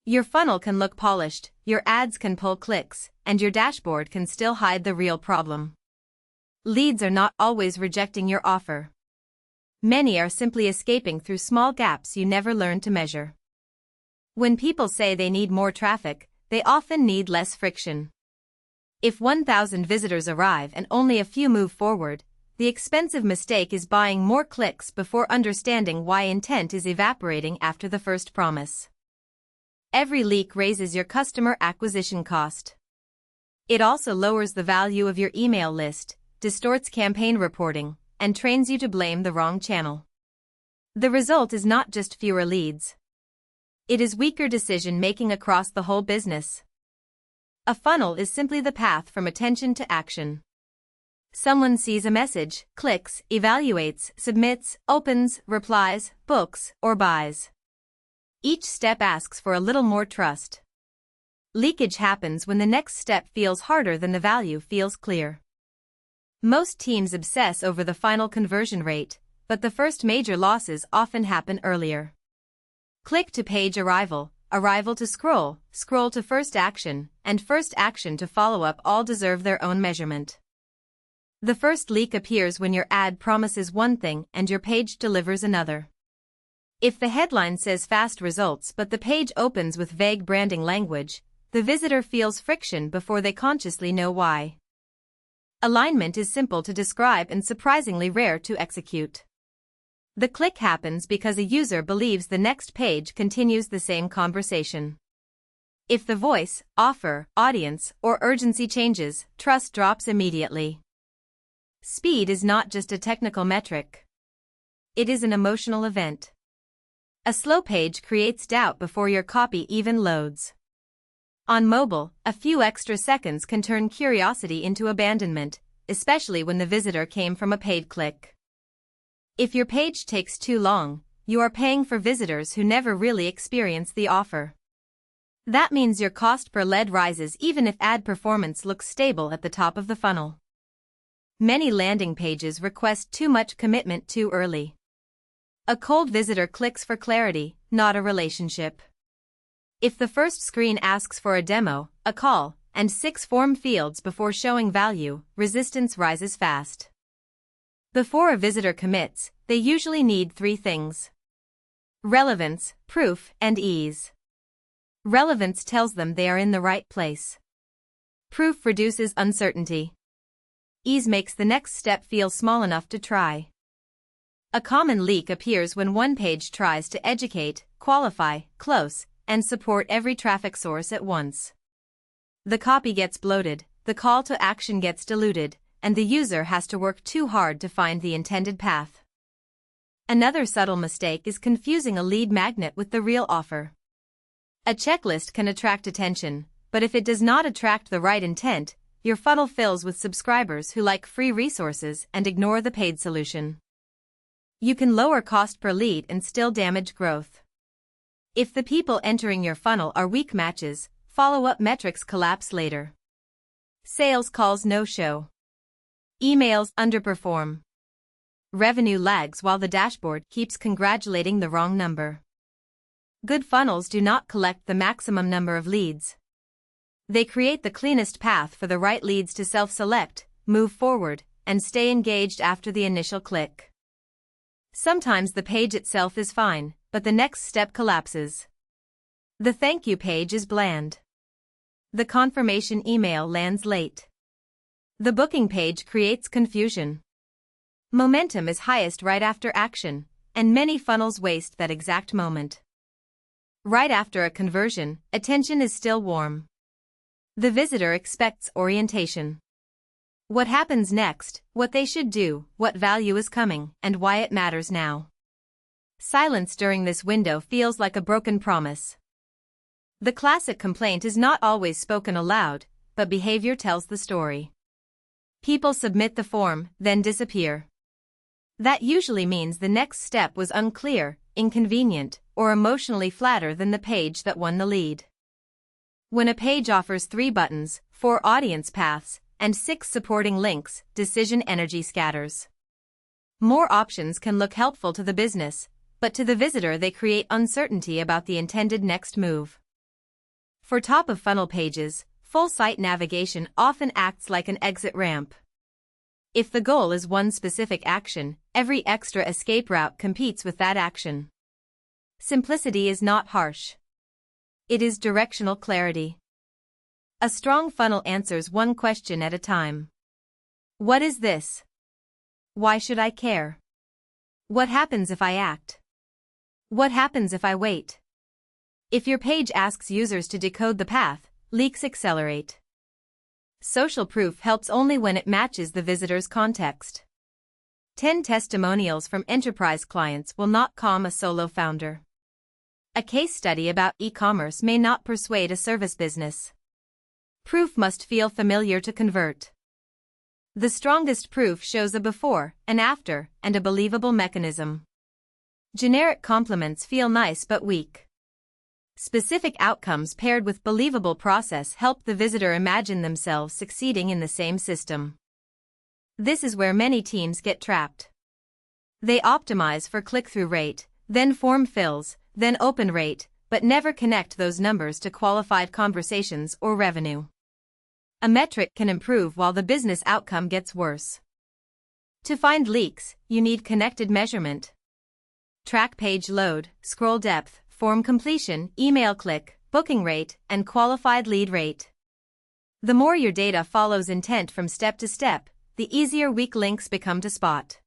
Your funnel can look polished, your ads can pull clicks, and your dashboard can still hide the real problem. Leads are not always rejecting your offer. Many are simply escaping through small gaps you never learned to measure. When people say they need more traffic, they often need less friction. If 1,000 visitors arrive and only a few move forward, the expensive mistake is buying more clicks before understanding why intent is evaporating after the first promise. Every leak raises your customer acquisition cost. It also lowers the value of your email list, distorts campaign reporting, and trains you to blame the wrong channel. The result is not just fewer leads. It is weaker decision-making across the whole business. A funnel is simply the path from attention to action. Someone sees a message, clicks, evaluates, submits, opens, replies, books, or buys. Each step asks for a little more trust. Leakage happens when the next step feels harder than the value feels clear. Most teams obsess over the final conversion rate, but the first major losses often happen earlier. Click to page arrival, arrival to scroll, scroll to first action, and first action to follow-up all deserve their own measurement. The first leak appears when your ad promises one thing and your page delivers another. If the headline says fast results but the page opens with vague branding language, the visitor feels friction before they consciously know why. Alignment is simple to describe and surprisingly rare to execute. The click happens because a user believes the next page continues the same conversation. If the voice, offer, audience, or urgency changes, trust drops immediately. Speed is not just a technical metric. It is an emotional event. A slow page creates doubt before your copy even loads. On mobile, a few extra seconds can turn curiosity into abandonment, especially when the visitor came from a paid click. If your page takes too long, you are paying for visitors who never really experience the offer. That means your cost per lead rises even if ad performance looks stable at the top of the funnel. Many landing pages request too much commitment too early. A cold visitor clicks for clarity, not a relationship. If the first screen asks for a demo, a call, and 6 form fields before showing value, resistance rises fast. Before a visitor commits, they usually need 3 things: relevance, proof, and ease. Relevance tells them they are in the right place. Proof reduces uncertainty. Ease makes the next step feel small enough to try. A common leak appears when one page tries to educate, qualify, close, and support every traffic source at once. The copy gets bloated, the call to action gets diluted, and the user has to work too hard to find the intended path. Another subtle mistake is confusing a lead magnet with the real offer. A checklist can attract attention, but if it does not attract the right intent, your funnel fills with subscribers who like free resources and ignore the paid solution. You can lower cost per lead and still damage growth. If the people entering your funnel are weak matches, follow-up metrics collapse later. Sales calls no-show. Emails underperform. Revenue lags while the dashboard keeps congratulating the wrong number. Good funnels do not collect the maximum number of leads. They create the cleanest path for the right leads to self-select, move forward, and stay engaged after the initial click. Sometimes the page itself is fine, but the next step collapses. The thank you page is bland. The confirmation email lands late. The booking page creates confusion. Momentum is highest right after action, and many funnels waste that exact moment. Right after a conversion, attention is still warm. The visitor expects orientation. What happens next, what they should do, what value is coming, and why it matters now. Silence during this window feels like a broken promise. The classic complaint is not always spoken aloud, but behavior tells the story. People submit the form, then disappear. That usually means the next step was unclear, inconvenient, or emotionally flatter than the page that won the lead. When a page offers 3 buttons, 4 audience paths, and 6 supporting links, decision energy scatters. More options can look helpful to the business, but to the visitor they create uncertainty about the intended next move. For top-of-funnel pages, full site navigation often acts like an exit ramp. If the goal is one specific action, every extra escape route competes with that action. Simplicity is not harsh. It is directional clarity. A strong funnel answers one question at a time. What is this? Why should I care? What happens if I act? What happens if I wait? If your page asks users to decode the path, leaks accelerate. Social proof helps only when it matches the visitor's context. 10 testimonials from enterprise clients will not calm a solo founder. A case study about e-commerce may not persuade a service business. Proof must feel familiar to convert. The strongest proof shows a before, an after, and a believable mechanism. Generic compliments feel nice but weak. Specific outcomes paired with believable process help the visitor imagine themselves succeeding in the same system. This is where many teams get trapped. They optimize for click-through rate, then form fills, then open rate, but never connect those numbers to qualified conversations or revenue. A metric can improve while the business outcome gets worse. To find leaks, you need connected measurement. Track page load, scroll depth, form completion, email click, booking rate, and qualified lead rate. The more your data follows intent from step to step, the easier weak links become to spot.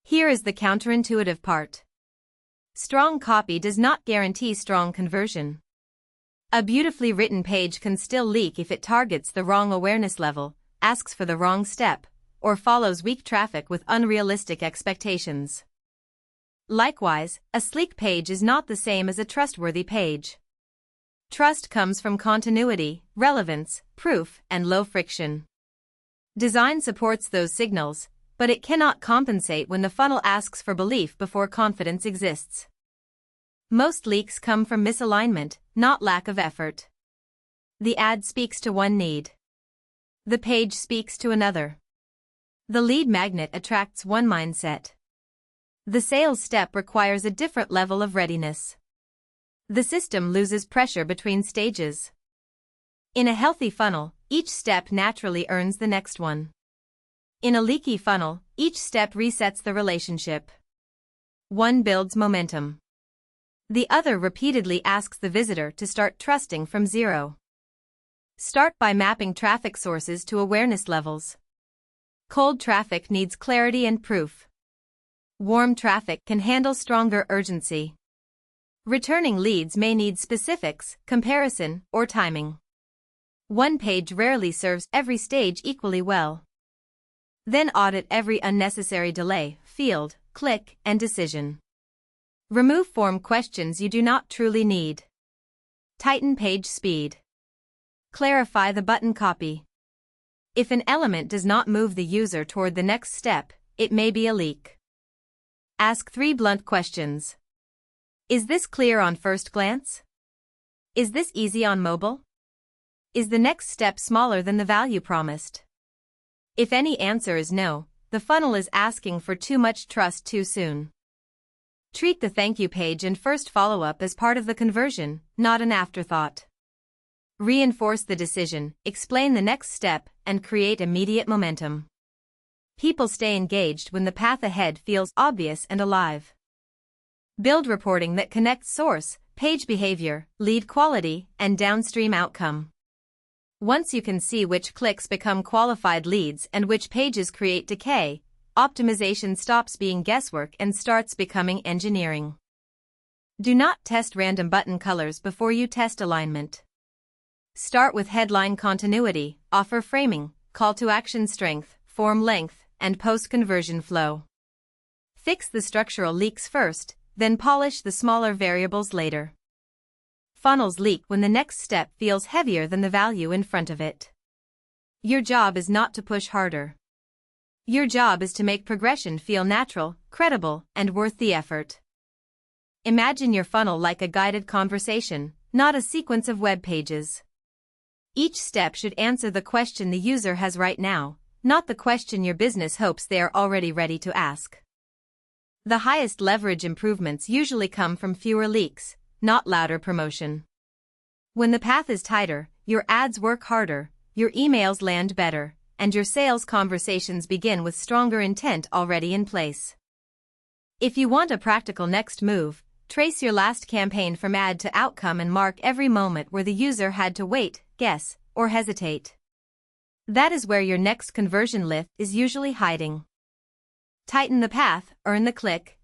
Here is the counterintuitive part. Strong copy does not guarantee strong conversion. A beautifully written page can still leak if it targets the wrong awareness level, asks for the wrong step, or follows weak traffic with unrealistic expectations. Likewise, a sleek page is not the same as a trustworthy page. Trust comes from continuity, relevance, proof, and low friction. Design supports those signals, but it cannot compensate when the funnel asks for belief before confidence exists. Most leaks come from misalignment, not lack of effort. The ad speaks to one need. The page speaks to another. The lead magnet attracts one mindset. The sales step requires a different level of readiness. The system loses pressure between stages. In a healthy funnel, each step naturally earns the next one. In a leaky funnel, each step resets the relationship. One builds momentum. The other repeatedly asks the visitor to start trusting from zero. Start by mapping traffic sources to awareness levels. Cold traffic needs clarity and proof. Warm traffic can handle stronger urgency. Returning leads may need specifics, comparison, or timing. One page rarely serves every stage equally well. Then audit every unnecessary delay, field, click, and decision. Remove form questions you do not truly need. Tighten page speed. Clarify the button copy. If an element does not move the user toward the next step, it may be a leak. Ask 3 blunt questions. Is this clear on first glance? Is this easy on mobile? Is the next step smaller than the value promised? If any answer is no, the funnel is asking for too much trust too soon. Treat the thank you page and first follow-up as part of the conversion, not an afterthought. Reinforce the decision, explain the next step, and create immediate momentum. People stay engaged when the path ahead feels obvious and alive. Build reporting that connects source, page behavior, lead quality, and downstream outcome. Once you can see which clicks become qualified leads and which pages create decay, optimization stops being guesswork and starts becoming engineering. Do not test random button colors before you test alignment. Start with headline continuity, offer framing, call to action strength, form length, and post-conversion flow. Fix the structural leaks first, then polish the smaller variables later. Funnels leak when the next step feels heavier than the value in front of it. Your job is not to push harder. Your job is to make progression feel natural, credible, and worth the effort. Imagine your funnel like a guided conversation, not a sequence of web pages. Each step should answer the question the user has right now, not the question your business hopes they are already ready to ask. The highest leverage improvements usually come from fewer leaks, not louder promotion. When the path is tighter, your ads work harder, your emails land better, and your sales conversations begin with stronger intent already in place. If you want a practical next move, trace your last campaign from ad to outcome and mark every moment where the user had to wait, guess, or hesitate. That is where your next conversion lift is usually hiding. Tighten the path, earn the click,